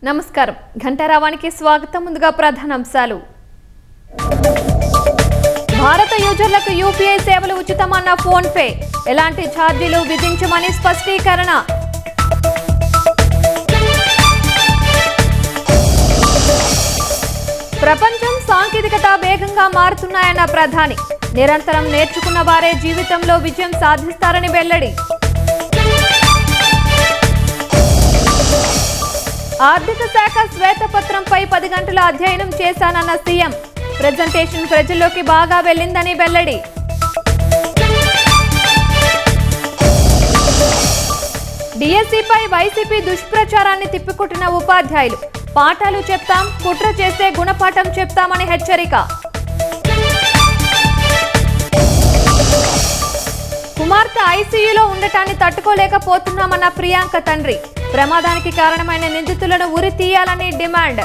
నమస్కారం ఘంటారావానికి స్వాగతం. ముందుగా ప్రధానాంశాలు. భారత యూజర్లకు యూపీఐ సేవలు ఉచితమన్న ఫోన్ పే, ఎలాంటి ఛార్జీలు విధించమని స్పష్టీకరణ. ప్రపంచం సాంకేతికత వేగంగా మారుతున్నాయన్న ప్రధాని, నిరంతరం నేర్చుకున్న వారే జీవితంలో విజయం సాధిస్తారని వెల్లడి. ఆర్థిక శాఖ శ్వేతపత్రంపై 10 గంటల అధ్యయనం చేశానన్న సీఎం, ప్రెజెంటేషన్ ప్రజల్లోకి బాగా వెళ్లిందని వెల్లడి. డిఎస్సీపై వైసీపీ దుష్ప్రచారాన్ని తిప్పికొట్టిన ఉపాధ్యాయులు, పాఠాలు చెప్తాం, కుట్ర చేస్తే గుణపాఠం చెప్తామని హెచ్చరిక. కుమార్తె ఐసీయూలో ఉండటాన్ని తట్టుకోలేకపోతున్నామన్న ప్రియాంక తండ్రి, ప్రమాదానికి కారణమైన నిందితులను ఉరి తీయాలని డిమాండ్.